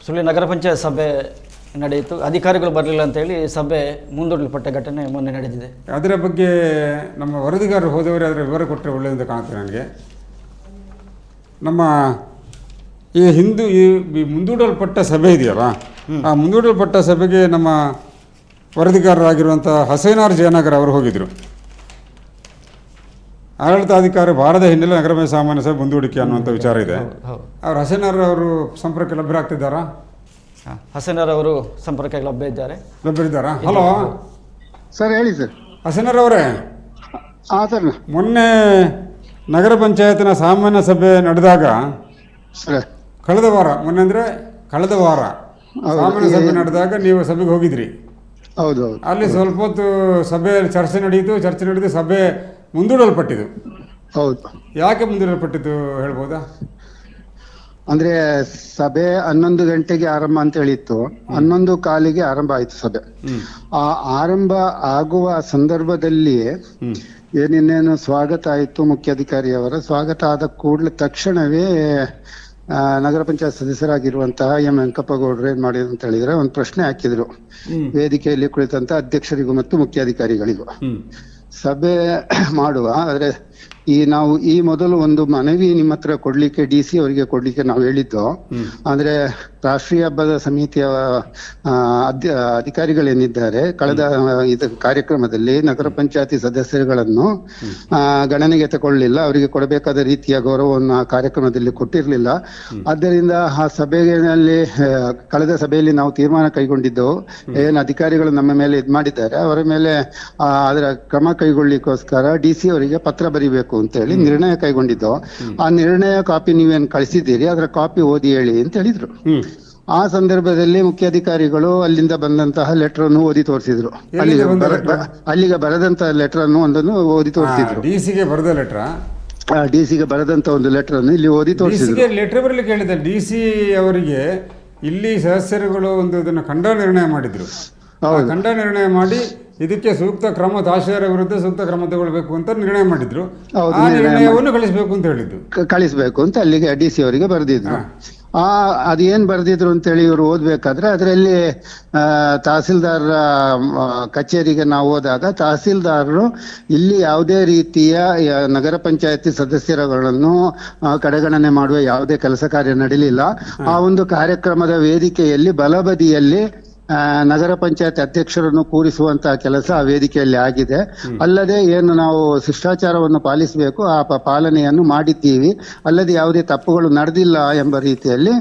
ಸುಳ್ಯ ನಗರ ಪಂಚಾಯತ್ ಸಭೆ ನಡೆಯಿತು. ಅಧಿಕಾರಿಗಳು ಬರಲಿಲ್ಲ ಅಂತೇಳಿ ಸಭೆ ಮುಂದೂಡಲ್ಪಟ್ಟ ಘಟನೆ ಮೊನ್ನೆ ನಡೆದಿದೆ. ಅದರ ಬಗ್ಗೆ ನಮ್ಮ ವರದಿಗಾರರು ಹೋದವರೇ ಅದರ ವಿವರ ಕೊಟ್ಟರೆ ಒಳ್ಳೆಯದು ಕಾಣುತ್ತೆ ನನಗೆ. ನಮ್ಮ ಈ ಮುಂದೂಡಲ್ಪಟ್ಟ ಸಭೆ ಇದೆಯಲ್ಲ, ಆ ಮುಂದೂಡಲ್ಪಟ್ಟ ಸಭೆಗೆ ನಮ್ಮ ವರದಿಗಾರರಾಗಿರುವಂಥ ಹಸೇನಾರ್ ಜಯನಗರ್ ಅವರು ಹೋಗಿದ್ದರು. ಆಡಳಿತಾಧಿಕಾರಿ ಬಾರದ ಹಿನ್ನೆಲೆ ನಗರ ಸಾಮಾನ್ಯ ಸಭೆ ಮುಂದೂಡಿಕೆ ಅನ್ನುವಂಥ ವಿಚಾರ ಇದೆ. ಅವರು ಹಸೇನಾರ್ ಅವರು ಸಂಪರ್ಕ ಲಭ್ಯರಾಗ್ತಿದ್ದಾರಾ? ಹಸೇನಾರ್ ಅವರು ಸಂಪರ್ಕ ಲಭ್ಯರಿದ್ದಾರಾ? ಹಲೋ ಸರ್, ಹೇಳಿ ಸರ್. ಹಸೇನಾರ್ ಅವರೇ, ಹಾಂ ಸರ್. ಮೊನ್ನೆ ನಗರ ಪಂಚಾಯತ್ನ ಸಾಮಾನ್ಯ ಸಭೆ ನಡೆದಾಗ ಸರ್, ಕಳೆದ ವಾರ ಸಾಮಾನ್ಯ ಸಭೆ ನಡೆದಾಗ ನೀವು ಸಭೆಗೆ ಹೋಗಿದ್ರಿ. ಹೌದು. ಅಲ್ಲಿ ಸ್ವಲ್ಪ ಹೊತ್ತು ಸಭೆಯಲ್ಲಿ ಚರ್ಚೆ ನಡೆದು ಸಭೆ ಮುಂದೂಡಲ್ಪಟ್ಟಿದ್ದು. ಹೌದು. ಯಾಕೆ ಮುಂದೂಡಲ್ಪಟ್ಟಿದ್ದು ಹೇಳ್ಬೋದಾ? ಅಂದ್ರೆ ಸಭೆ 11 ಗಂಟೆಗೆ ಆರಂಭ ಅಂತ ಹೇಳಿತ್ತು. 11:15ಗೆ ಆರಂಭ ಆಯ್ತು ಸಭೆ. ಆ ಆರಂಭ ಆಗುವ ಸಂದರ್ಭದಲ್ಲಿ ಏನೇನೇನು ಸ್ವಾಗತ ಆಯಿತು, ಮುಖ್ಯಾಧಿಕಾರಿಯವರ ಸ್ವಾಗತ ಆದ ತಕ್ಷಣವೇ ನಗರ ಪಂಚಾಯತ್ ಸದಸ್ಯರಾಗಿರುವಂತಹ ಎಂ ವೆಂಕಪ್ಪಗೌಡರು ಏನ್ ಮಾಡಿದ್ರು ಅಂತ ಹೇಳಿದ್ರೆ, ಒಂದು ಪ್ರಶ್ನೆ ಹಾಕಿದ್ರು ವೇದಿಕೆಯಲ್ಲಿ ಕುಳಿತಂತ ಅಧ್ಯಕ್ಷರಿಗೂ ಮತ್ತು ಮುಖ್ಯಾಧಿಕಾರಿಗಳಿಗೂ. ಸಭೆ ಮಾಡುವ ಆದ್ರೆ ನಾವು ಈ ಮೊದಲು ಒಂದು ಮನವಿ ನಿಮ್ಮ ಹತ್ರ ಕೊಡ್ಲಿಕ್ಕೆ, DC ಅವರಿಗೆ ಕೊಡ್ಲಿಕ್ಕೆ ನಾವು ಹೇಳಿದ್ದು, ಅಂದ್ರೆ ರಾಷ್ಟ್ರೀಯ ಹಬ್ಬದ ಸಮಿತಿಯ ಅಧಿಕಾರಿಗಳೇನಿದ್ದಾರೆ ಕಳೆದ ಕಾರ್ಯಕ್ರಮದಲ್ಲಿ ನಗರ ಪಂಚಾಯತಿ ಸದಸ್ಯರುಗಳನ್ನು ಗಣನೆಗೆ ತಗೊಳ್ಳಿಲ್ಲ, ಅವರಿಗೆ ಕೊಡಬೇಕಾದ ರೀತಿಯ ಗೌರವವನ್ನು ಆ ಕಾರ್ಯಕ್ರಮದಲ್ಲಿ ಕೊಟ್ಟಿರ್ಲಿಲ್ಲ. ಆದ್ದರಿಂದ ಆ ಸಭೆಯಲ್ಲಿ ಕಳೆದ ಸಭೆಯಲ್ಲಿ ನಾವು ತೀರ್ಮಾನ ಕೈಗೊಂಡಿದ್ದೆವು. ಏನು ಅಧಿಕಾರಿಗಳು ನಮ್ಮ ಮೇಲೆ ಇದ್ ಮಾಡಿದ್ದಾರೆ ಅವರ ಮೇಲೆ ಅದರ ಕ್ರಮ ಕೈಗೊಳ್ಳಿಕ್ಕೋಸ್ಕರ DC ಅವರಿಗೆ ಪತ್ರ ಬರಿಬೇಕು ಅಂತ ಹೇಳಿ ನಿರ್ಣಯ ಕೈಗೊಂಡಿದ್ದು. ಆ ನಿರ್ಣಯ ಕಾಪಿ ನೀವೇನ್ ಕಳಿಸಿದ್ದೀರಿ, ಅದರ ಕಾಪಿ ಓದಿ ಹೇಳಿ ಅಂತ ಹೇಳಿದ್ರು. ಆ ಸಂದರ್ಭದಲ್ಲಿ ಮುಖ್ಯಾಧಿಕಾರಿಗಳು ಅಲ್ಲಿಂದ ಬಂದಂತಹ ಲೆಟರ್ ಅನ್ನು ಓದಿ ತೋರಿಸಿದ್ರು. ಅಲ್ಲಿಗೆ ಬರೆದಂತಹ ಲೆಟರ್ ಅನ್ನು ಒಂದನ್ನು ಓದಿ ತೋರಿಸಿದ್ರು. ಡಿಸಿಗೆ ಬರೆದ ಲೆಟರ್, ಡಿಸಿಗೆ ಬರೆದಂತ ಒಂದು ಲೆಟರ್ ಅನ್ನು ಇಲ್ಲಿ ಓದಿ ತೋರಿಸಿದ್ರು. ಲೆಟರ್ ಬರಲಿಕ್ಕೆ ಹೇಳಿದ DC ಅವರಿಗೆ ಇಲ್ಲಿ ಸದಸ್ಯರುಗಳು ಒಂದು ಇದನ್ನು ಖಂಡನ ನಿರ್ಣಯ ಮಾಡಿದ್ರು. ಖಂಡನ ನಿರ್ಣಯ ಮಾಡಿ ಇದಕ್ಕೆ ಸೂಕ್ತ ಕ್ರಮ, ತಹಶೀಲ್ದಾರ್ ವಿರುದ್ಧ ಸೂಕ್ತ ಕ್ರಮ ತಗೊಳ್ಬೇಕು ಅಂತ ನಿರ್ಣಯ ಮಾಡಿದ್ರು. ಆ ನಿರ್ಣಯವನ್ನು ಕಳಿಸಬೇಕು ಅಂತ ಹೇಳಿದ್ದು, ಕಳಿಸ್ಬೇಕು ಅಂತ ಅಲ್ಲಿಗೆ DC ಅವರಿಗೆ ಬರೆದಿದ್ರು. ಅದೇನ್ ಬರೆದಿದ್ರು ಅಂತೇಳಿ ಇವರು ಓದ್ಬೇಕಾದ್ರೆ ಅದರಲ್ಲಿ ತಹಸೀಲ್ದಾರ್ ಕಚೇರಿಗೆ ನಾವು ಹೋದಾಗ ತಹಸೀಲ್ದಾರರು ಇಲ್ಲಿ ಯಾವುದೇ ರೀತಿಯ ನಗರ ಪಂಚಾಯತಿ ಸದಸ್ಯರುಗಳನ್ನು ಕಡೆಗಣನೆ ಮಾಡುವ ಯಾವುದೇ ಕೆಲಸ ಕಾರ್ಯ ನಡೀಲಿಲ್ಲ. ಆ ಒಂದು ಕಾರ್ಯಕ್ರಮದ ವೇದಿಕೆಯಲ್ಲಿ ಬಲಬದಿಯಲ್ಲಿ ನಗರ ಪಂಚಾಯತ್ ಅಧ್ಯಕ್ಷರನ್ನು ಕೂರಿಸುವಂತಹ ಕೆಲಸ ಆ ವೇದಿಕೆಯಲ್ಲಿ ಆಗಿದೆ. ಅಲ್ಲದೆ ಏನು ನಾವು ಶಿಷ್ಟಾಚಾರವನ್ನು ಪಾಲಿಸಬೇಕು ಆ ಪಾಲನೆಯನ್ನು ಮಾಡಿದ್ದೀವಿ, ಅಲ್ಲದೆ ಯಾವುದೇ ತಪ್ಪುಗಳು ನಡೆದಿಲ್ಲ ಎಂಬ ರೀತಿಯಲ್ಲಿ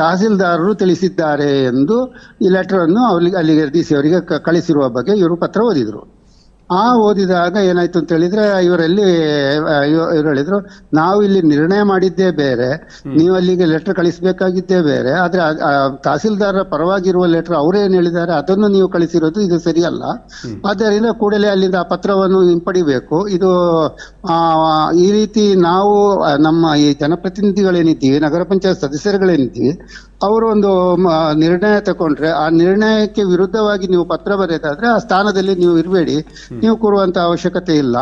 ತಹಸೀಲ್ದಾರರು ತಿಳಿಸಿದ್ದಾರೆ ಎಂದು ಈ ಲೆಟರ್ ಅನ್ನು ಅಲ್ಲಿಗೆ DC ಅವರಿಗೆ ಕಳಿಸಿರುವ ಬಗ್ಗೆ ಇವರು ಪತ್ರ ಓದಿದ್ರು. ಓದಿದಾಗ ಏನಾಯ್ತು ಅಂತ ಹೇಳಿದ್ರೆ ಇವರು ಹೇಳಿದ್ರು, ನಾವು ಇಲ್ಲಿ ನಿರ್ಣಯ ಮಾಡಿದ್ದೇ ಬೇರೆ, ನೀವು ಅಲ್ಲಿಗೆ ಲೆಟರ್ ಕಳಿಸ್ಬೇಕಾಗಿದ್ದೇ ಬೇರೆ, ಆದ್ರೆ ತಹಸೀಲ್ದಾರರ ಪರವಾಗಿರುವ ಲೆಟರ್ ಅವರೇನ್ ಹೇಳಿದ್ದಾರೆ ಅದನ್ನು ನೀವು ಕಳಿಸಿರೋದು ಇದು ಸರಿಯಲ್ಲ. ಆದ್ದರಿಂದ ಕೂಡಲೇ ಅಲ್ಲಿಂದ ಆ ಪತ್ರವನ್ನು ಹಿಂಪಡಿಬೇಕು. ಇದು ಈ ರೀತಿ ನಾವು ನಮ್ಮ ಈ ಜನಪ್ರತಿನಿಧಿಗಳೇನಿದ್ದೀವಿ, ನಗರ ಪಂಚಾಯತ್ ಸದಸ್ಯರುಗಳೇನಿದ್ದೀವಿ, ಅವರು ಒಂದು ನಿರ್ಣಯ ತಗೊಂಡ್ರೆ ಆ ನಿರ್ಣಯಕ್ಕೆ ವಿರುದ್ಧವಾಗಿ ನೀವು ಪತ್ರ ಬರೆಯೋದಾದ್ರೆ ಆ ಸ್ಥಾನದಲ್ಲಿ ನೀವು ಇರಬೇಡಿ, ನೀವು ಕೂರುವಂತ ಅವಶ್ಯಕತೆ ಇಲ್ಲ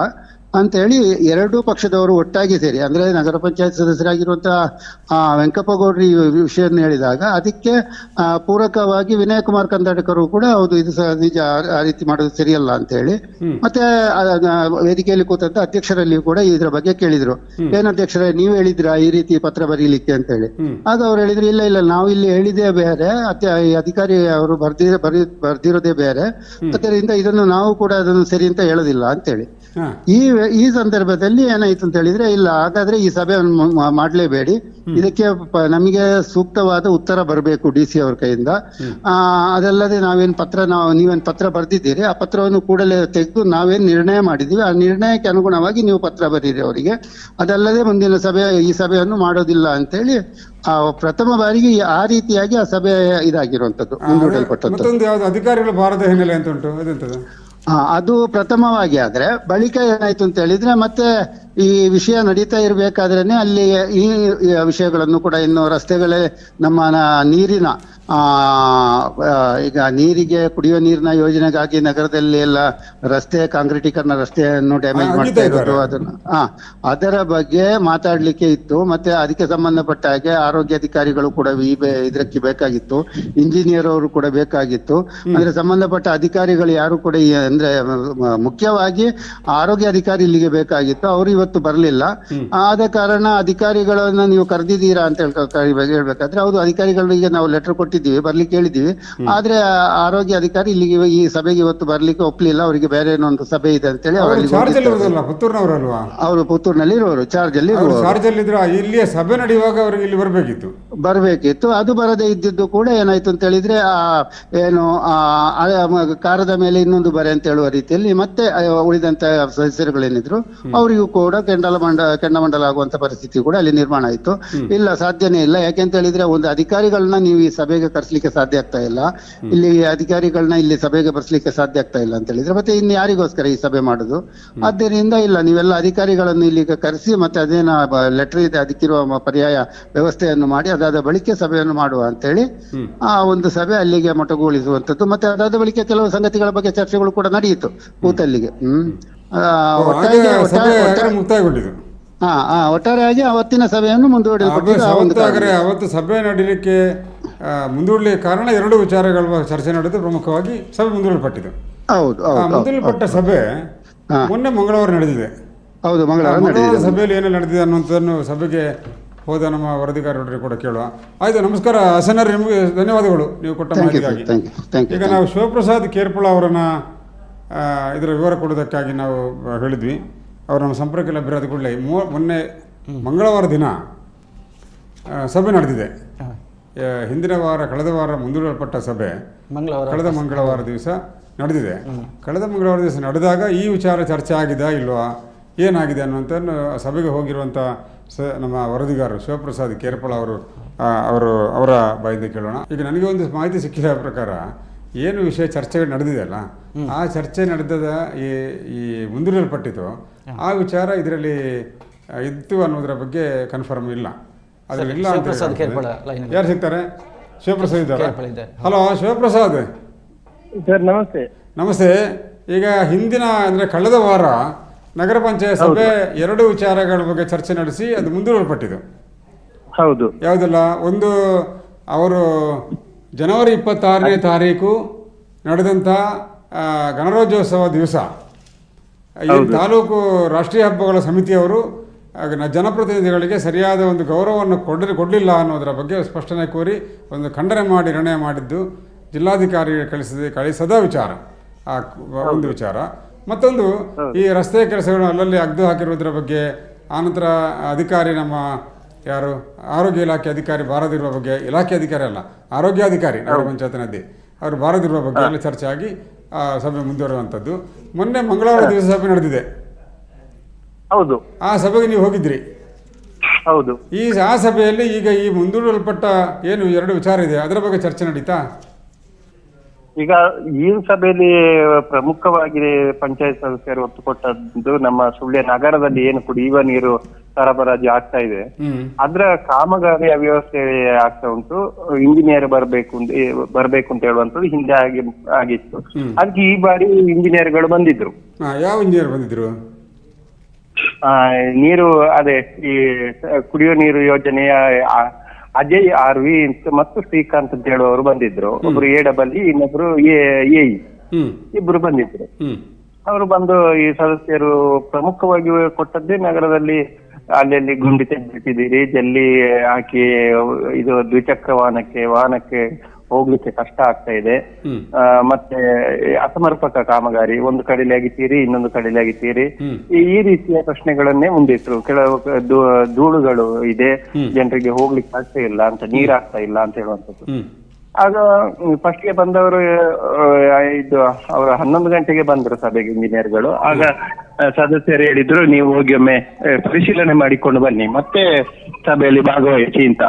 ಅಂತ ಹೇಳಿ ಎರಡೂ ಪಕ್ಷದವರು ಒಟ್ಟಾಗಿ ಸೇರಿ, ಅಂದ್ರೆ ನಗರ ಪಂಚಾಯತ್ ಸದಸ್ಯರಾಗಿರುವಂತಹ ವೆಂಕಪ್ಪಗೌಡ್ರು ಈ ವಿಷಯವನ್ನು ಹೇಳಿದಾಗ ಅದಕ್ಕೆ ಪೂರಕವಾಗಿ ವಿನಯ್ ಕುಮಾರ್ ಕಂದಾಡಕರು ಕೂಡ ಹೌದು ಇದು ನಿಜ, ಆ ರೀತಿ ಮಾಡೋದು ಸರಿಯಲ್ಲ ಅಂತ ಹೇಳಿ ಮತ್ತೆ ವೇದಿಕೆಯಲ್ಲಿ ಕೂತಂತ ಅಧ್ಯಕ್ಷರಲ್ಲಿ ಕೂಡ ಇದ್ರ ಬಗ್ಗೆ ಕೇಳಿದ್ರು. ಏನ್ ಅಧ್ಯಕ್ಷರೇ ನೀವು ಹೇಳಿದ್ರ ಈ ರೀತಿ ಪತ್ರ ಬರೀಲಿಕ್ಕೆ ಅಂತ ಹೇಳಿ. ಆಗ ಅವ್ರು ಹೇಳಿದ್ರು ಇಲ್ಲ ನಾವು ಇಲ್ಲಿ ಹೇಳಿದೇ ಬೇರೆ, ಅಧಿಕಾರಿ ಅವರು ಬರ್ದಿರೋದೇ ಬೇರೆ, ಅದರಿಂದ ಇದನ್ನು ನಾವು ಕೂಡ ಅದನ್ನು ಸರಿ ಅಂತ ಹೇಳೋದಿಲ್ಲ ಅಂತ ಹೇಳಿ. ಈ ಸಂದರ್ಭದಲ್ಲಿ ಏನಾಯ್ತು ಅಂತ ಹೇಳಿದ್ರೆ, ಇಲ್ಲ ಹಾಗಾದ್ರೆ ಈ ಸಭೆ ಮಾಡ್ಲೇಬೇಡಿ, ಇದಕ್ಕೆ ನಮಗೆ ಸೂಕ್ತವಾದ ಉತ್ತರ ಬರಬೇಕು DC ಅವ್ರ ಕೈಯಿಂದ. ಅದಲ್ಲದೆ ನೀವೇನ್ ಪತ್ರ ಬರ್ದಿದ್ದೀರಿ ಆ ಪತ್ರವನ್ನು ಕೂಡಲೇ ತೆಗೆದು ನಾವೇನ್ ನಿರ್ಣಯ ಮಾಡಿದೀವಿ ಆ ನಿರ್ಣಯಕ್ಕೆ ಅನುಗುಣವಾಗಿ ನೀವು ಪತ್ರ ಬರೀರಿ ಅವರಿಗೆ, ಅದಲ್ಲದೆ ಮುಂದಿನ ಈ ಸಭೆಯನ್ನು ಮಾಡೋದಿಲ್ಲ ಅಂತೇಳಿ ಪ್ರಥಮ ಬಾರಿಗೆ ಆ ರೀತಿಯಾಗಿ ಆ ಸಭೆ ಇದಾಗಿರುವಂತದ್ದು, ಮುಂದೂಡಲ್ಪಟ್ಟದ್ದು. ಮತ್ತೊಂದು ಯಾವ್ದು ಅಧಿಕಾರಿಗಳು ಬಾರದ ಹಿನ್ನೆಲೆ ಅಂತ ಉಂಟು, ಅದೆಂತದ್ದು? ಅದು ಪ್ರಥಮವಾಗಿ. ಆದ್ರೆ ಬಳಿಕ ಏನಾಯ್ತು ಅಂತ ಹೇಳಿದ್ರೆ ಮತ್ತೆ ಈ ವಿಷಯ ನಡೀತಾ ಇರ್ಬೇಕಾದ್ರೇನೆ ಅಲ್ಲಿ ಈ ವಿಷಯಗಳನ್ನು ಕೂಡ ಇನ್ನು ರಸ್ತೆಗಳೇ ನಮ್ಮ ನೀರಿನ ಈಗ ನೀರಿಗೆ ಕುಡಿಯುವ ನೀರಿನ ಯೋಜನೆಗಾಗಿ ನಗರದಲ್ಲಿ ಎಲ್ಲ ರಸ್ತೆ ಕಾಂಕ್ರೀಟೀಕರಣ ರಸ್ತೆಯನ್ನು ಡ್ಯಾಮೇಜ್ ಮಾಡ್ತಾ ಇರೋದು ಅದರ ಬಗ್ಗೆ ಮಾತಾಡ್ಲಿಕ್ಕೆ ಇತ್ತು. ಮತ್ತೆ ಅದಕ್ಕೆ ಸಂಬಂಧಪಟ್ಟ ಹಾಗೆ ಆರೋಗ್ಯ ಅಧಿಕಾರಿಗಳು ಕೂಡ ಇದಕ್ಕೆ ಬೇಕಾಗಿತ್ತು, ಇಂಜಿನಿಯರ್ ಅವರು ಕೂಡ ಬೇಕಾಗಿತ್ತು. ಅಂದ್ರೆ ಸಂಬಂಧಪಟ್ಟ ಅಧಿಕಾರಿಗಳು ಯಾರು ಕೂಡ ಅಂದ್ರೆ ಮುಖ್ಯವಾಗಿ ಆರೋಗ್ಯ ಅಧಿಕಾರಿ ಇಲ್ಲಿಗೆ ಬೇಕಾಗಿತ್ತು. ಅವರು ಇವತ್ತು ಬರಲಿಲ್ಲ. ಆದ ಕಾರಣ ಅಧಿಕಾರಿಗಳನ್ನ ನೀವು ಕರೆದಿದ್ದೀರಾ ಅಂತ ಹೇಳ್ಬೇಕಾದ್ರೆ ಹೌದು, ಅಧಿಕಾರಿಗಳಿಗೆ ನಾವು ಲೆಟರ್ ಕೊಟ್ಟಿದ್ದೀವಿ, ಬರ್ಲಿಕ್ಕೆ ಹೇಳಿದ್ದೀವಿ. ಆದ್ರೆ ಆರೋಗ್ಯ ಅಧಿಕಾರಿ ಇಲ್ಲಿಗೆ ಈ ಸಭೆಗೆ ಇವತ್ತು ಬರ್ಲಿಕ್ಕೆ ಒಪ್ಲಿಲ್ಲ. ಅವರಿಗೆ ಬೇರೆ ಒಂದು ಸಭೆ ಇದೆ ಅಂತ ಹೇಳಿ ಅವರು ಪುತ್ತೂರಿನಲ್ಲಿ ಇರುವವರು, ಚಾರ್ಜ್ ಅಲ್ಲಿ ಇಲ್ಲಿಯ ಸಭೆ ನಡೆಯುವಾಗ ಅವರಿಗೆ ಇಲ್ಲಿ ಬರ್ಬೇಕಿತ್ತು. ಅದು ಬರದೇ ಇದ್ದಿದ್ದು ಕೂಡ ಏನಾಯ್ತು ಅಂತ ಹೇಳಿದ್ರೆ ಏನು ಕಾರದ ಮೇಲೆ ಇನ್ನೊಂದು ಬರೆ ಅಂತ ಹೇಳುವ ರೀತಿಯಲ್ಲಿ ಮತ್ತೆ ಉಳಿದಂತ ಸದಸ್ಯರುಗಳೇನಿದ್ರು ಅವರಿಗೂ ಕೂಡ ಕೆಂಡಮಂಡಲ ಆಗುವಂತ ಪರಿಸ್ಥಿತಿ ಕೂಡ ಅಲ್ಲಿ ನಿರ್ಮಾಣ ಆಯ್ತು. ಇಲ್ಲ, ಸಾಧ್ಯನೇ ಇಲ್ಲ. ಯಾಕೆಂತ ಹೇಳಿದ್ರೆ ಒಂದು ಅಧಿಕಾರಿಗಳನ್ನ ನೀವು ಈ ಸಭೆಗೆ ಕರೆಸಲಿಕ್ಕೆ ಸಾಧ್ಯ ಆಗ್ತಾ ಇಲ್ಲ, ಇಲ್ಲಿ ಅಧಿಕಾರಿಗಳನ್ನ ಇಲ್ಲಿ ಸಭೆಗೆ ಬರ್ಸ್ಲಿಕ್ಕೆ ಸಾಧ್ಯ ಆಗ್ತಾ ಇಲ್ಲ ಅಂತ ಹೇಳಿದ್ರೆ ಮತ್ತೆ ಇನ್ನು ಯಾರಿಗೋಸ್ಕರ ಈ ಸಭೆ ಮಾಡುದು? ಆದ್ದರಿಂದ ಇಲ್ಲ, ನೀವೆಲ್ಲ ಅಧಿಕಾರಿಗಳನ್ನು ಇಲ್ಲಿಗೆ ಕರೆಸಿ ಮತ್ತೆ ಅದೇನ ಲೆಟರ್ ಇದೆ ಅದಕ್ಕಿರುವ ಪರ್ಯಾಯ ವ್ಯವಸ್ಥೆಯನ್ನು ಮಾಡಿ ಅದಾದ ಬಳಿಕ ಸಭೆಯನ್ನು ಮಾಡುವ ಅಂತೇಳಿ ಆ ಒಂದು ಸಭೆ ಅಲ್ಲಿಗೆ ಮೊಟಕುಗೊಳಿಸುವಂತದ್ದು. ಮತ್ತೆ ಅದಾದ ಬಳಿಕ ಕೆಲವು ಸಂಗತಿಗಳ ಬಗ್ಗೆ ಚರ್ಚೆಗಳು ಕೂಡ ನಡೆಯಿತು ಕೂತಲ್ಲಿಗೆ. ಒಟ್ಟಾರೆಯಾಗಿ ಅವತ್ತಿನ ಸಭೆಯನ್ನು ಅವತ್ತು ಸಭೆ ನಡೀಲಿಕ್ಕೆ ಮುಂದೂಡಲಿಕ್ಕೆ ಕಾರಣ ಎರಡು ವಿಚಾರಗಳ ಚರ್ಚೆ ನಡೆದು ಪ್ರಮುಖವಾಗಿ ಸಭೆ ಮುಂದೂಡಲ್ಪಟ್ಟಿದೆ. ಮುಂದೂಡಲ್ಪಟ್ಟ ಸಭೆ ಮೊನ್ನೆ ಮಂಗಳವಾರ ನಡೆದಿದೆ. ಹೌದು, ಮಂಗಳವಾರ ಸಭೆಯಲ್ಲಿ ಏನೆಲ್ಲ ನಡೆದಿದೆ ಅನ್ನುವಂಥದ್ದನ್ನು ಸಭೆಗೆ ಹೋದ ನಮ್ಮ ವರದಿಗಾರರಿಗೆ ಕೂಡ ಕೇಳುವ. ಆಯ್ತು, ನಮಸ್ಕಾರ ಹಸನರ್, ನಿಮಗೆ ಧನ್ಯವಾದಗಳು ನೀವು ಕೊಟ್ಟ ಮಾಹಿತಿಗಾಗಿ. ಈಗ ನಾವು ಶಿವಪ್ರಸಾದ್ ಕೇರ್ಪುಳ ಅವರನ್ನ ಇದರ ವಿವರ ಕೊಡೋದಕ್ಕಾಗಿ ನಾವು ಹೇಳಿದ್ವಿ. ಅವರು ನಮ್ಮ ಸಂಪರ್ಕ ಲಭ್ಯರಾದ ಕೂಡಲೇ ಮೊನ್ನೆ ಮಂಗಳವಾರ ದಿನ ಸಭೆ ನಡೆದಿದೆ. ಕಳೆದ ವಾರ ಮುಂದೂಡಲ್ಪಟ್ಟ ಸಭೆ ಕಳೆದ ಮಂಗಳವಾರ ದಿವಸ ನಡೆದಿದೆ. ಕಳೆದ ಮಂಗಳವಾರ ದಿವಸ ನಡೆದಾಗ ಈ ವಿಚಾರ ಚರ್ಚೆ ಆಗಿದಾ ಇಲ್ವಾ, ಏನಾಗಿದೆ ಅನ್ನುವಂಥ ಸಭೆಗೆ ಹೋಗಿರುವಂಥ ನಮ್ಮ ವರದಿಗಾರರು ಶಿವಪ್ರಸಾದ್ ಕೇರ್ಪಳ ಅವರ ಬಾಯಿಂದ ಕೇಳೋಣ. ಈಗ ನನಗೆ ಒಂದು ಮಾಹಿತಿ ಸಿಕ್ಕಿದ ಪ್ರಕಾರ ಏನು ವಿಷಯ ಚರ್ಚೆಗಳು ನಡೆದಿದೆಯಲ್ಲ, ಆ ಚರ್ಚೆ ನಡೆದ ಈ ಮುಂದೂಡಲ್ಪಟ್ಟಿತು ಆ ವಿಚಾರ ಇದರಲ್ಲಿ ಇತ್ತು ಅನ್ನೋದರ ಬಗ್ಗೆ ಕನ್ಫರ್ಮ್ ಇಲ್ಲ. ಅದರಲ್ಲಿ ಇಲ್ಲ ಅಂತ ಯಾರು ಸಿಗ್ತಾರೆ? ಶಿವಪ್ರಸಾದ್ ಇದ್ದಾರೆ. ಹಲೋ ಶಿವಪ್ರಸಾದ್ ಸರ್, ನಮಸ್ತೆ. ನಮಸ್ತೆ. ಈಗ ಹಿಂದಿನ ಅಂದರೆ ಕಳೆದ ವಾರ ನಗರ ಪಂಚಾಯತ್ ಸಭೆ ಎರಡು ವಿಚಾರಗಳ ಬಗ್ಗೆ ಚರ್ಚೆ ನಡೆಸಿ ಅದು ಮುಂದೂಡಲ್ಪಟ್ಟಿದ್ದು. ಹೌದು. ಯಾವುದಲ್ಲ, ಒಂದು ಅವರು ಜನವರಿ 26ನೇ ತಾರೀಕು ನಡೆದಂಥ ಗಣರಾಜ್ಯೋತ್ಸವ ದಿವಸ ಈ ತಾಲೂಕು ರಾಷ್ಟ್ರೀಯ ಹಬ್ಬಗಳ ಸಮಿತಿಯವರು ಜನಪ್ರತಿನಿಧಿಗಳಿಗೆ ಸರಿಯಾದ ಒಂದು ಗೌರವವನ್ನು ಕೊಡಲಿಲ್ಲ ಅನ್ನೋದರ ಬಗ್ಗೆ ಸ್ಪಷ್ಟನೆ ಕೋರಿ ಒಂದು ಖಂಡನೆ ಮಾಡಿ ನಿರ್ಣಯ ಮಾಡಿದ್ದು ಜಿಲ್ಲಾಧಿಕಾರಿಗೆ ಕಳಿಸದ ವಿಚಾರ ಒಂದು ವಿಚಾರ. ಮತ್ತೊಂದು ಈ ರಸ್ತೆ ಕೆಲಸಗಳು ಅಲ್ಲಲ್ಲಿ ಅಗ್ದು ಹಾಕಿರುವುದರ ಬಗ್ಗೆ, ಆನಂತರ ಅಧಿಕಾರಿ ನಮ್ಮ ಯಾರು ಆರೋಗ್ಯ ಇಲಾಖೆ ಅಧಿಕಾರಿ ಬಾರದಿರುವ ಬಗ್ಗೆ, ಇಲಾಖೆ ಅಧಿಕಾರಿ ಅಲ್ಲ ಆರೋಗ್ಯಾಧಿಕಾರಿ ನಗರ ಪಂಚಾಯತ್ನಲ್ಲಿ ಅವರು ಬಾರದಿರುವ ಬಗ್ಗೆ ಎಲ್ಲ ಚರ್ಚೆ ಆಗಿ ಸಭೆ ಮುಂದುವರುವಂಥದ್ದು. ಮೊನ್ನೆ ಮಂಗಳವಾರ ದಿವಸ ಸಭೆ ನಡೆದಿದೆ. ಹೌದು, ಆ ಸಭೆಗೆ ನೀವು ಹೋಗಿದ್ರಿ. ಹೌದು. ಆ ಸಭೆಯಲ್ಲಿ ಈಗ ಈ ಮುಂದೂಡಲ್ಪಟ್ಟ ಏನು ಎರಡು ವಿಚಾರ ಇದೆ ಅದರ ಬಗ್ಗೆ ಚರ್ಚೆ ನಡೀತಾ? ಈಗ ಈ ಸಭೆಯಲ್ಲಿ ಪ್ರಮುಖವಾಗಿ ಪಂಚಾಯತ್ ಸದಸ್ಯರು ಒತ್ತು ಕೊಟ್ಟದ್ದು ನಮ್ಮ ಸುಳ್ಯ ನಗರದಲ್ಲಿ ಏನು ಕುಡಿಯುವ ನೀರು ಸರಬರಾಜು ಆಗ್ತಾ ಇದೆ ಅದರ ಕಾಮಗಾರಿಯ ವ್ಯವಸ್ಥೆ ಆಗ್ತಾ ಉಂಟು. ಇಂಜಿನಿಯರ್ ಬರ್ಬೇಕು ಅಂತ ಹೇಳುವಂಥದ್ದು ಹಿಂದೆ ಆಗಿತ್ತು. ಅದಕ್ಕೆ ಈ ಬಾರಿ ಇಂಜಿನಿಯರ್ಗಳು ಬಂದಿದ್ರು. ಯಾವ ಇಂಜಿನಿಯರ್ ಬಂದಿದ್ರು? ನೀರು ಅದೇ ಈ ಕುಡಿಯುವ ನೀರು ಯೋಜನೆಯ ಅಜಯ್ ಆರ್ವಿ ಮತ್ತು ಶ್ರೀಕಾಂತ್ ಅಂತ ಹೇಳುವವರು ಬಂದಿದ್ರು. ಒಬ್ರು AEE, ಇನ್ನೊಬ್ರು AE, ಇಬ್ರು ಬಂದಿದ್ರು. ಅವರು ಬಂದು ಈ ಸದಸ್ಯರು ಪ್ರಮುಖವಾಗಿ ಕೊಟ್ಟದ್ದೇ ನಗರದಲ್ಲಿ ಅಲ್ಲಲ್ಲಿ ಗುಂಡಿ ತೆಗೆದಿಟ್ಟಿದ್ದೀರಿ, ಜಲ್ಲಿ ಹಾಕಿ ಇದು ದ್ವಿಚಕ್ರ ವಾಹನಕ್ಕೆ ಹೋಗ್ಲಿಕ್ಕೆ ಕಷ್ಟ ಆಗ್ತಾ ಇದೆ, ಮತ್ತೆ ಅಸಮರ್ಪಕ ಕಾಮಗಾರಿ, ಒಂದು ಕಡೆಯಲ್ಲಿ ಆಗಿದ್ದೀರಿ ಇನ್ನೊಂದು ಕಡೆಯಲ್ಲಿ ಆಗಿದ್ದೀರಿ, ಈ ರೀತಿಯ ಪ್ರಶ್ನೆಗಳನ್ನೇ ಮುಂದಿಟ್ರು. ಕೆಲವು ಧೂಳುಗಳು ಇದೆ, ಜನರಿಗೆ ಹೋಗ್ಲಿಕ್ಕೆ ಆಗ್ತಾ ಇಲ್ಲ ಅಂತ, ನೀರಾಗ್ತಾ ಇಲ್ಲ ಅಂತ ಹೇಳುವಂಥದ್ದು. ಆಗ ಫಸ್ಟ್ಗೆ ಬಂದವರು ಇದು ಅವರು 11 ಗಂಟೆಗೆ ಬಂದ್ರು ಸಭೆಗೆ ಇಂಜಿನಿಯರ್ಗಳು. ಆಗ ಸದಸ್ಯರು ಹೇಳಿದ್ರು, ನೀವು ಹೋಗಿ ಒಮ್ಮೆ ಪರಿಶೀಲನೆ ಮಾಡಿಕೊಂಡು ಬನ್ನಿ, ಮತ್ತೆ ಸಭೆಯಲ್ಲಿ ಭಾಗವಹಿಸಿ ಅಂತ.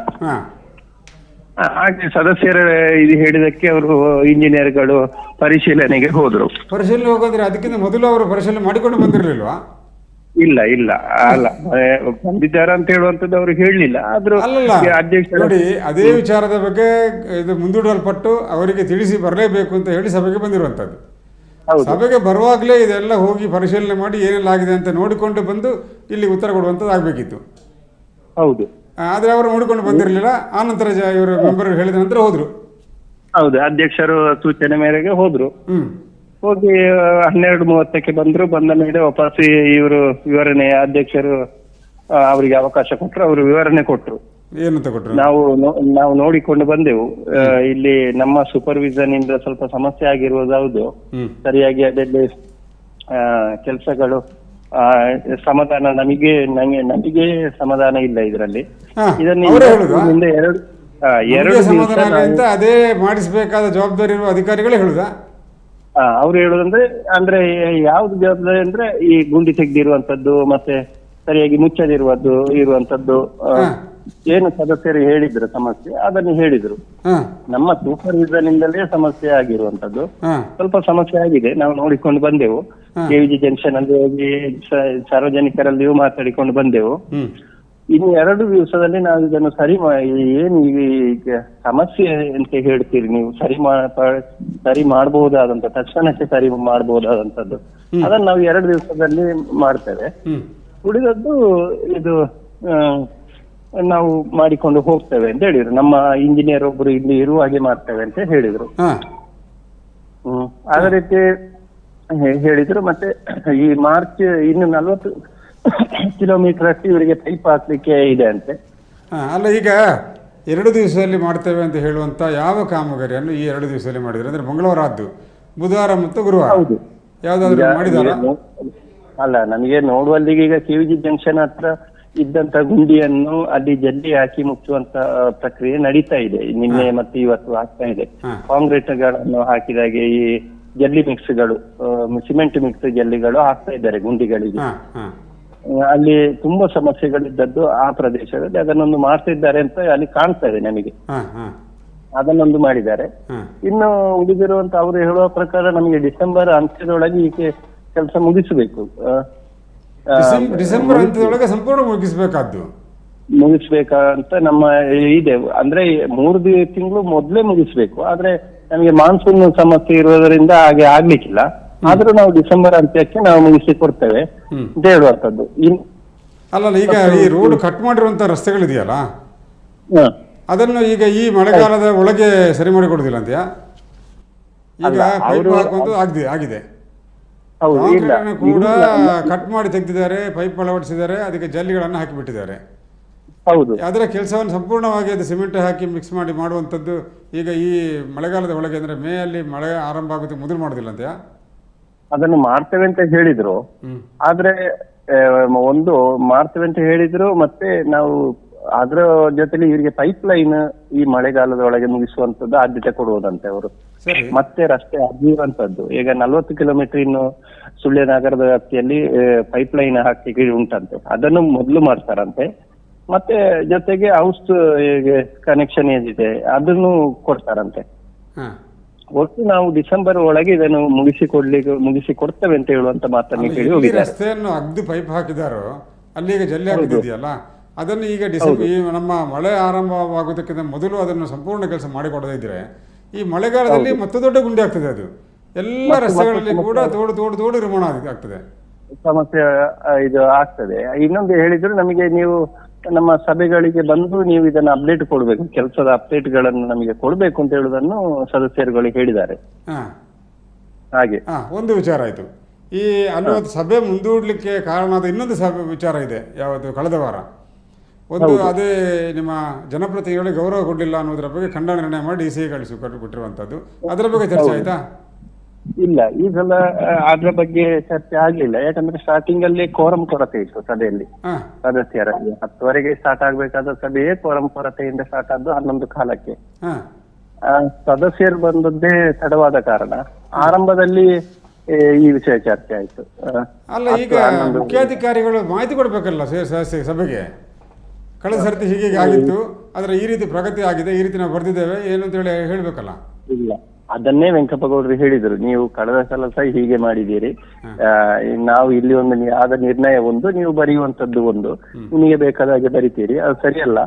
ಹಾಗೆ ಸದಸ್ಯರ ಇದು ಹೇಳಿದಕ್ಕೆ ಅವರು ಪರಿಶೀಲನೆಗೆ ಹೋದ್ರು. ಪರಿಶೀಲನೆ ಹೋಗೋದ್ರೆ ಅದಕ್ಕಿಂತ ಮೊದಲು ಅವರು ಪರಿಶೀಲನೆ ಮಾಡಿಕೊಂಡು ಬಂದಿರಲಿಲ್ವಾ? ಇಲ್ಲ ಇಲ್ಲ ಅಲ್ಲ ಬಂದಿದ್ದಾರೆ ಅಂತ ಹೇಳುವಂತದ್ದು ಅವರು ಹೇಳಲಿಲ್ಲ. ಆದ್ರೂ ಅಲ್ಲಲ್ಲ ಅಧ್ಯಕ್ಷ ನೋಡಿ, ಅದೇ ವಿಚಾರದ ಬಗ್ಗೆ ಇದು ಮುಂದೂಡಲ್ಪಟ್ಟು ಅವರಿಗೆ ತಿಳಿಸಿ ಬರಲೇಬೇಕು ಅಂತ ಹೇಳಿ ಸಭೆಗೆ ಬಂದಿರುವಂತದ್ದು. ಸಭೆಗೆ ಬರುವಾಗಲೇ ಇದೆಲ್ಲ ಹೋಗಿ ಪರಿಶೀಲನೆ ಮಾಡಿ ಏನೆಲ್ಲ ಆಗಿದೆ ಅಂತ ನೋಡಿಕೊಂಡು ಬಂದು ಇಲ್ಲಿ ಉತ್ತರ ಕೊಡುವಂಥದ್ದು ಆಗಬೇಕಿತ್ತು. ಹೌದು. ಆದರೆ ಅವರು ನೋಡಿಕೊಂಡು ಬಂದಿರಲಿಲ್ಲ. ಆನಂತರ ಇವರು ಮೆಂಬರ್ ಹೇಳಿದ ನಂತರ ಹೋದ್ರು. ಹೌದು, ಅಧ್ಯಕ್ಷರು ಸೂಚನೆ ಮೇರೆಗೆ ಹೋದ್ರು. ಹೋಗಿ 12:30ಕ್ಕೆ ಬಂದ್ರು. ಬಂದ ಮೇಲೆ ವಾಪಸ್ ಇವರು ವಿವರಣೆ ಅಧ್ಯಕ್ಷರು ಅವರಿಗೆ ಅವಕಾಶ ಕೊಟ್ಟರು. ಅವರು ವಿವರಣೆ ಕೊಟ್ಟರು. ಏನಂತ ಕೊಟ್ಟರು? ನಾವು ನೋಡಿಕೊಂಡು ಬಂದೆವು. ಇಲ್ಲಿ ನಮ್ಮ ಸೂಪರ್ವಿಷನ್ ಇಂದ ಸ್ವಲ್ಪ ಸಮಸ್ಯೆ ಆಗಿರುವುದು ಹೌದು. ಸರಿಯಾಗಿ ಅದರಲ್ಲಿ ಕೆಲಸಗಳು ಸಮಾಧಾನ ನಮಗೆ ಸಮಾಧಾನ ಇಲ್ಲ ಇದರಲ್ಲಿ. ಇದನ್ನು ಹಿಂದೆ ಎರಡು ಸಮಾಧಾನ ಅಂತ ಅದೇ ಮಾಡಿಸಬೇಕಾದ ಜವಾಬ್ದಾರಿ ಇರುವ ಅಧಿಕಾರಿಗಳೇ ಹೇಳುದಾ? ಅವ್ರು ಹೇಳುದಂದ್ರೆ ಅಂದ್ರೆ ಯಾವ್ದು ಜವಾಬ್ದಾರಿ ಅಂದ್ರೆ ಈ ಗುಂಡಿ ತೆಗೆದಿರುವಂತದ್ದು ಮತ್ತೆ ಸರಿಯಾಗಿ ಇರುವಂತದ್ದು ಏನು ಸದಸ್ಯರು ಹೇಳಿದ್ರು ಸಮಸ್ಯೆ ಅದನ್ನು ಹೇಳಿದ್ರು. ನಮ್ಮ ಸೂಪರ್ವಿಷನ್ ಇಂದಲೇ ಸಮಸ್ಯೆ ಆಗಿರುವಂತದ್ದು. ಸ್ವಲ್ಪ ಸಮಸ್ಯೆ ಆಗಿದೆ, ನಾವು ನೋಡಿಕೊಂಡು ಬಂದೆವು. ಕೆವಿಜಿ ಜಂಕ್ಷನ್ ಅಲ್ಲಿ ಹೋಗಿ ಸಾರ್ವಜನಿಕರಲ್ಲಿಯೂ ಮಾತಾಡಿಕೊಂಡು ಬಂದೆವು. ಇನ್ನು 2 ದಿವಸದಲ್ಲಿ ನಾವು ಇದನ್ನು ಏನು ಈಗ ಸಮಸ್ಯೆ ಅಂತ ಹೇಳ್ತೀರಿ ನೀವು, ಸರಿ ಮಾಡಬಹುದಾದಂತ ತಕ್ಷಣಕ್ಕೆ ಸರಿ ಮಾಡಬಹುದಾದಂತದ್ದು ಅದನ್ನು ನಾವು 2 ದಿವಸದಲ್ಲಿ ಮಾಡ್ತೇವೆ. ಉಳಿದದ್ದು ಇದು ನಾವು ಮಾಡಿಕೊಂಡು ಹೋಗ್ತೇವೆ ಅಂತ ಹೇಳಿದ್ರು. ನಮ್ಮ ಇಂಜಿನಿಯರ್ ಒಬ್ರು ಇಲ್ಲಿ ಇರುವ ಹಾಗೆ ಮಾಡ್ತೇವೆ ಅಂತ ಹೇಳಿದ್ರು. ಅದೇ ರೀತಿ ಹೇಳಿದ್ರು. ಮತ್ತೆ ಈ ಮಾರ್ಚ್ ಇನ್ನು 40 ಕಿಲೋಮೀಟರ್ ಅಷ್ಟು ಇವರಿಗೆ ಪೈಪ್ ಹಾಕ್ಲಿಕ್ಕೆ ಇದೆ ಅಂತೆ. ಅಲ್ಲ, ಈಗ 2 ದಿವಸದಲ್ಲಿ ಮಾಡ್ತೇವೆ ಅಂತ ಹೇಳುವಂತ ಯಾವ ಕಾಮಗಾರಿಯನ್ನು ಈ 2 ದಿವಸದಲ್ಲಿ ಮಾಡಿದ್ರೆ? ಅಂದ್ರೆ ಮಂಗಳವಾರ ಆದ್ದು, ಬುಧವಾರ ಮತ್ತು ಗುರುವಾರ ಯಾವ್ದಾದ್ರು ಮಾಡಿದಾರ? ಅಲ್ಲ, ನಮಗೆ ನೋಡುವಲ್ಲಿಗೆ ಈಗ ಕೆವಿಜಿ ಜಂಕ್ಷನ್ ಹತ್ರ ಇದ್ದಂತ ಗುಂಡಿಯನ್ನು ಅಲ್ಲಿ ಜಲ್ಲಿ ಹಾಕಿ ಮುಚ್ಚುವಂತ ಪ್ರಕ್ರಿಯೆ ನಡೀತಾ ಇದೆ. ನಿನ್ನೆ ಮತ್ತು ಇವತ್ತು ಆಗ್ತಾ ಇದೆ. ಕಾಂಕ್ರೀಟ್ ಗಳನ್ನು ಹಾಕಿದಾಗೆ ಈ ಜಲ್ಲಿ ಮಿಕ್ಸ್ಗಳು, ಸಿಮೆಂಟ್ ಮಿಕ್ಸ್ ಜಲ್ಲಿಗಳು ಹಾಕ್ತಾ ಇದ್ದಾರೆ ಗುಂಡಿಗಳಿಗೆ. ಅಲ್ಲಿ ತುಂಬಾ ಸಮಸ್ಯೆಗಳಿದ್ದದ್ದು ಆ ಪ್ರದೇಶದಲ್ಲಿ. ಅದನ್ನೊಂದು ಮಾಡ್ತಿದ್ದಾರೆ ಅಂತ ಅಲ್ಲಿ ಕಾಣ್ತಾ ಇದೆ ನಮಗೆ. ಅದನ್ನೊಂದು ಮಾಡಿದ್ದಾರೆ. ಇನ್ನು ಉಳಿದಿರುವಂತ ಅವರು ಹೇಳುವ ಪ್ರಕಾರ ನಮಗೆ ಡಿಸೆಂಬರ್ ಅಂತ್ಯದೊಳಗೆ ಈ ಕೆಲಸ ಮುಗಿಸಬೇಕು. ಡಿಸೆಂಬರ್ ಅಂತ್ಯದೊಳಗೆ ಸಂಪೂರ್ಣ ಮುಗಿಸ್ಬೇಕಂತ ನಮ್ಮ ಇದೆ. ಅಂದ್ರೆ 3 ತಿಂಗಳು ಮೊದ್ಲೇ ಮುಗಿಸ್ಬೇಕು. ಆದ್ರೆ ನಮಗೆ ಮಾನ್ಸೂನ್ ಸಮಸ್ಯೆ ಇರುವುದರಿಂದ ಹಾಗೆ ಆಗ್ಲಿಕ್ಕಿಲ್ಲ. ಆದ್ರೂ ನಾವು ಡಿಸೆಂಬರ್ ಅಂತ್ಯಕ್ಕೆ ನಾವು ಮುಗಿಸಿ ಕೊಡ್ತೇವೆ ಅಂತ ಹೇಳುವಂತದ್ದು. ಅಲ್ಲ, ಈಗ ಈ ರೋಡ್ ಕಟ್ ಮಾಡಿರುವಂತ ರಸ್ತೆಗಳಿದೆಯಲ್ಲ, ಅದನ್ನು ಈಗ ಈ ಮಳೆಗಾಲದ ಒಳಗೆ ಸರಿ ಮಾಡಿ ಕೊಡುದಿಲ್ಲ ಅಂತ್ಯಾ? ಈಗ ಪೈಪ್ ಹಾಕುವಂತ ಆಗಿದೆ ಕೂಡ, ಕಟ್ ಮಾಡಿ ತೆಗೆದಿದ್ದಾರೆ, ಪೈಪ್ ಅಳವಡಿಸಿದ್ದಾರೆ, ಅದಕ್ಕೆ ಜಲ್ಲಿಗಳನ್ನು ಹಾಕಿಬಿಟ್ಟಿದ್ದಾರೆ. ಹೌದು, ಅದರ ಕೆಲಸವನ್ನು ಸಂಪೂರ್ಣವಾಗಿ ಅದು ಸಿಮೆಂಟ್ ಹಾಕಿ ಮಿಕ್ಸ್ ಮಾಡಿ ಮಾಡುವಂಥದ್ದು ಈಗ ಈ ಮಳೆಗಾಲದ ಒಳಗೆ, ಅಂದ್ರೆ ಮೇ ಅಲ್ಲಿ ಮಳೆ ಆರಂಭ ಆಗುತ್ತೆ ಮೊದಲು ಮಾಡುದಿಲ್ಲ ಅಂತ್ಯಾ? ಅದನ್ನು ಮಾಡ್ತೇವೆ ಅಂತ ಹೇಳಿದ್ರು. ಆದ್ರೆ ಒಂದು ಮಾಡ್ತೇವೆ ಅಂತ ಹೇಳಿದ್ರು. ಮತ್ತೆ ನಾವು ಅದರ ಜೊತೆಲಿ ಇವರಿಗೆ ಪೈಪ್ ಲೈನ್ ಈ ಮಳೆಗಾಲದ ಒಳಗೆ ಮುಗಿಸುವಂತದ್ದು ಆದ್ಯತೆ ಕೊಡುವುದಂತೆ ಅವರು. ಮತ್ತೆ ರಸ್ತೆ ಅಗಿಯುವಂತದ್ದು. ಈಗ 40 ಕಿಲೋಮೀಟರ್ ಇನ್ನು ಸುಳ್ಯ ನಗರದ ವ್ಯಾಪ್ತಿಯಲ್ಲಿ ಪೈಪ್ ಲೈನ್ ಹಾಕಿ ಉಂಟಂತೆ. ಅದನ್ನು ಮೊದಲು ಮಾಡ್ತಾರಂತೆ. ಮತ್ತೆ ಜೊತೆಗೆ ಹೌಸ್ ಕನೆಕ್ಷನ್ ಏನಿದೆ ಅದನ್ನು ಕೊಡ್ತಾರಂತೆ. ಒಟ್ಟು ನಾವು ಡಿಸೆಂಬರ್ ಒಳಗೆ ಇದನ್ನು ಮುಗಿಸಿ ಕೊಡ್ತೇವೆ ಅಂತ ಹೇಳುವಂತ ಮಾತನ್ನು ಕೇಳಿ ಹೋಗಿದ್ದಾರೆ. ರಸ್ತೆಯನ್ನು ಅಗ್ದು ಪೈಪ್ ಹಾಕಿದಾರೋ ಅಲ್ಲಿ ಈಗ ಜಲ್ಲಿ ಹಾಕಿದೆಯಲ್ಲ, ಅದನ್ನು ಈಗ ಡಿಸೆಂಬರ್ ನಮ್ಮ ಮಳೆ ಆರಂಭವಾಗುವುದಕ್ಕಿಂತ ಮೊದಲು ಅದನ್ನು ಸಂಪೂರ್ಣ ಕೆಲಸ ಮಾಡಿಕೊಡದಿದ್ರೆ ಈ ಮಳೆಗಾಲದಲ್ಲಿ ಮತ್ತೆ ದೊಡ್ಡ ಗುಂಡಿ ಆಗ್ತದೆ. ಅದು ಎಲ್ಲ ರಸ್ತೆಗಳಲ್ಲಿ ಕೂಡ ತೋಡು ನಿರ್ಮಾಣ ಆಗ್ತದೆ, ಸಮಸ್ಯೆ ಇದು ಆಗ್ತದೆ. ಇನ್ನೊಂದು ಹೇಳಿದ್ರು ನಮಗೆ, ನೀವು ನಮ್ಮ ಸಭೆಗಳಿಗೆ ಬಂದು ನೀವು ಇದನ್ನ ಅಪ್ಡೇಟ್ ಕೊಡ್ಬೇಕು, ಕೆಲಸದ ಅಪ್ಡೇಟ್ ಗಳನ್ನು ನಮಗೆ ಕೊಡ್ಬೇಕು ಅಂತ ಹೇಳುವುದನ್ನು ಸದಸ್ಯರುಗಳಿಗೆ ಹೇಳಿದ್ದಾರೆ. ಹಾಗೆ ಒಂದು ವಿಚಾರ ಆಯ್ತು. ಈ ಅಲ್ಲಿ ಸಭೆ ಮುಂದೂಡ್ಲಿಕ್ಕೆ ಕಾರಣ ಆದ ಇನ್ನೊಂದು ವಿಚಾರ ಇದೆ. ಯಾವುದು ಕಳೆದ ವಾರ ಒಂದು ಅದೇ ನಿಮ್ಮ ಜನಪ್ರತಿನಿಧಿಗಳಿಗೆ ಗೌರವ ಕೊಡಲಿಲ್ಲ ಅನ್ನೋದ್ರ ಬಗ್ಗೆ ಖಂಡನ ನಿರ್ಣಯ ಮಾಡಿ ಡಿಸಿ ಕಳಿಸಿಕೊಟ್ಟಿರುವಂತದ್ದು. ಅದರ ಬಗ್ಗೆ ಚರ್ಚೆ ಆಯ್ತಾ? ಇಲ್ಲ, ಈ ಸಲ ಅದ್ರ ಬಗ್ಗೆ ಚರ್ಚೆ ಆಗ್ಲಿಲ್ಲ. ಯಾಕಂದ್ರೆ ಸ್ಟಾರ್ಟಿಂಗ್ ಅಲ್ಲಿ ಕೋರಂ ಕೊರತೆ ಇತ್ತು ಸಭೆಯಲ್ಲಿ ಸದಸ್ಯರಲ್ಲಿ. 10 ಸ್ಟಾರ್ಟ್ ಆಗ್ಬೇಕಾದ ಸಭೆಯೇ ಕೋರಂ ಕೊರತೆಯಿಂದ ಸ್ಟಾರ್ಟ್ ಆದ್ದು 11 ಕಾಲಕ್ಕೆ. ಸದಸ್ಯರು ಬಂದದ್ದೇ ತಡವಾದ ಕಾರಣ ಆರಂಭದಲ್ಲಿ ಈ ವಿಷಯ ಚರ್ಚೆ ಆಯ್ತು. ಅಲ್ಲ, ಈಗ ಮುಖ್ಯಾಧಿಕಾರಿಗಳು ಮಾಹಿತಿ ಕೊಡ್ಬೇಕಲ್ಲ ಸಭೆಗೆ. ಕಳೆದ ಸರ್ತಿ ಹೀಗೆ ಆಗಿತ್ತು, ಆದ್ರೆ ಈ ರೀತಿ ಪ್ರಗತಿ ಆಗಿದೆ, ಈ ರೀತಿ ನಾವು ಬರ್ದಿದ್ದೇವೆ ಏನು ಅಂತ ಹೇಳಿ ಹೇಳ್ಬೇಕಲ್ಲ. ಇಲ್ಲ, ಅದನ್ನೇ ವೆಂಕಪ್ಪಗೌಡರು ಹೇಳಿದ್ರು, ನೀವು ಕಳೆದ ಸಲ ಸಹ ಹೀಗೆ ಮಾಡಿದ್ದೀರಿ, ನಾವು ಇಲ್ಲಿ ಒಂದು ಆದ ನಿರ್ಣಯ ಒಂದು, ನೀವು ಬರೆಯುವಂತದ್ದು ಒಂದು, ನಿಮಗೆ ಬೇಕಾದ ಹಾಗೆ ಬರಿತೀರಿ, ಅದು ಸರಿಯಲ್ಲ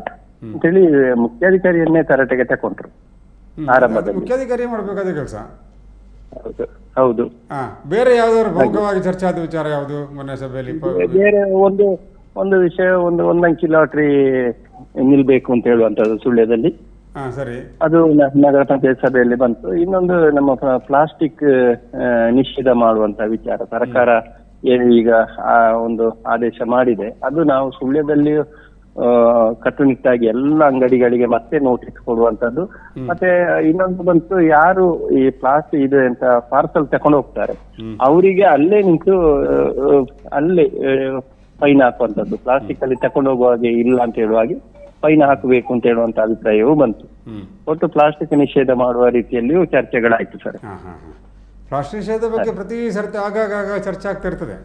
ಅಂತೇಳಿ ಮುಖ್ಯಾಧಿಕಾರಿಯನ್ನೇ ತರಾಟೆಗೆ ತಕೊಂಡ್ರು ಆರಂಭದಲ್ಲಿ. ಮುಖ್ಯಾಧಿಕಾರಿ ಮಾಡಬೇಕಾದ ಕೆಲಸ. ಹೌದು ಹೌದು. ಬೇರೆ ಯಾವ್ದಾದ್ರು ಪ್ರಮುಖವಾಗಿ ಚರ್ಚೆ ಆದ ವಿಚಾರ ಯಾವುದು ಮೊನ್ನೆ ಸಭೆಯಲ್ಲಿ? ಬೇರೆ ಒಂದು ವಿಷಯ, ಒಂದಂಕಿ ಲಾಟ್ರಿ ನಿಲ್ಬೇಕು ಅಂತ ಹೇಳುವಂತದ್ದು ಸುಳ್ಯದಲ್ಲಿ. ಸರಿ, ಅದು ನಗರ ಪಂಚಾಯತ್ ಸಭೆಯಲ್ಲಿ ಬಂತು. ಇನ್ನೊಂದು ನಮ್ಮ ಪ್ಲಾಸ್ಟಿಕ್ ನಿಷೇಧ ಮಾಡುವಂತ ವಿಚಾರ, ಸರ್ಕಾರ ಏನು ಈಗ ಒಂದು ಆದೇಶ ಮಾಡಿದೆ, ಅದು ನಾವು ಸುಳ್ಯದಲ್ಲಿ ಕಟ್ಟುನಿಟ್ಟಾಗಿ ಎಲ್ಲ ಅಂಗಡಿಗಳಿಗೆ ಮತ್ತೆ ನೋಟಿಸ್ ಕೊಡುವಂತದ್ದು. ಮತ್ತೆ ಇನ್ನೊಂದು ಬಂತು, ಯಾರು ಈ ಪ್ಲಾಸ್ಟಿಕ್ ಇದು ಅಂತ ಪಾರ್ಸಲ್ ತಕೊಂಡು ಹೋಗ್ತಾರೆ ಅವರಿಗೆ ಅಲ್ಲೇ ನಿಂತು ಅಲ್ಲೇ ಫೈನ್ ಹಾಕುವಂತದ್ದು, ಪ್ಲಾಸ್ಟಿಕ್ ಅಲ್ಲಿ ತಕೊಂಡು ಹೋಗುವ ಹಾಗೆ ಇಲ್ಲ ಅಂತ ಹೇಳುವಾಗೆ ಫೈನ್ ಹಾಕಬೇಕು ಅಂತ ಹೇಳುವಂತ ಅಭಿಪ್ರಾಯವೂ ಬಂತು. ಒಟ್ಟು ಪ್ಲಾಸ್ಟಿಕ್ ನಿಷೇಧ ಮಾಡುವ ರೀತಿಯಲ್ಲಿಯೂ ಚರ್ಚೆಗಳಾಯ್ತು ಸರ್. ಪ್ಲಾಸ್ಟಿಕ್ ನಿಷೇಧ ಬಗ್ಗೆ ಪ್ರತಿ ಸರ್ತಿ ಆಗಾಗ ಚರ್ಚೆ ಆಗ್ತಾ ಇರ್ತದೆ.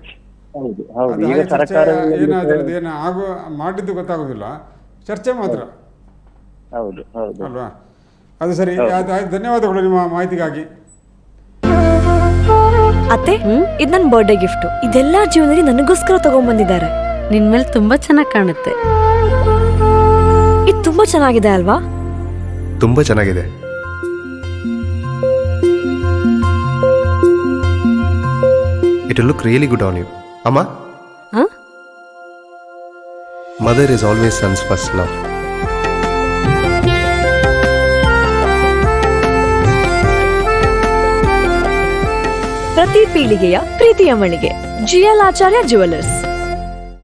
ಹೌದು ಹೌದು. ಈಗ ಸರ್ಕಾರ ಮಾಡಿದ್ದು ಗೊತ್ತಾಗುದಿಲ್ಲ, ಚರ್ಚೆ ಮಾತ್ರ. ಹೌದು ಹೌದು ಅಲ್ವಾ? ಅದು ಸರಿ, ಧನ್ಯವಾದಗಳು ನಿಮ್ಮ ಮಾಹಿತಿಗಾಗಿ. ಅತ್ತೆ, ಇದು ನನ್ನ ಬರ್ಡೇ ಗಿಫ್ಟ್. ಇದೆಲ್ಲ ಜೀವನದಲ್ಲಿ ನನಗೋಸ್ಕರ ತಗೊಂಡ್ಬಂದಿದ್ದಾರೆ. ನಿನ್ ಮೇಲೆ ತುಂಬಾ ಚೆನ್ನಾಗಿ ಕಾಣುತ್ತೆ. ಇದು ತುಂಬಾ ಚೆನ್ನಾಗಿದೆ ಅಲ್ವಾ? ತುಂಬಾ ಚೆನ್ನಾಗಿದೆ. It will look really good on you. Amma? Huh? Mother is always son's first love. ಪ್ರತಿ ಪೀಳಿಗೆಯ ಪ್ರೀತಿಯ ಮಳಿಗೆ GL ಆಚಾರ್ಯ ಜುವೆಲ್ಲರ್ಸ್.